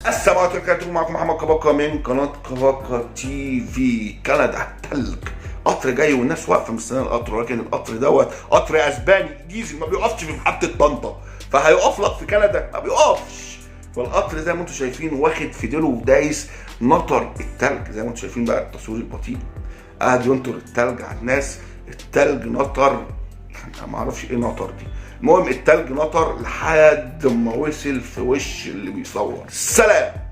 السلام عليكم ورحمة الله، معكم محمد كباكا من قناة كباكا تي في. كندا تلج، قطر جاي والناس واقفة مستنية القطر، ولكن القطر دوت قطر اسباني ديزل ما بيقفش في محطة طنطا، فهيقف لك في كندا ما بيقفش. فالقطر زي ما انتم شايفين واخد في ديله ودايس نطر التلج، زي ما انتم شايفين بقى التصوير البطيء قاعد ينطر التلج على الناس. التلج نطر، انا ما اعرفش ايه نطر دي، المهم التلج نطر لحد ما وصل في وش اللي بيصور. سلام.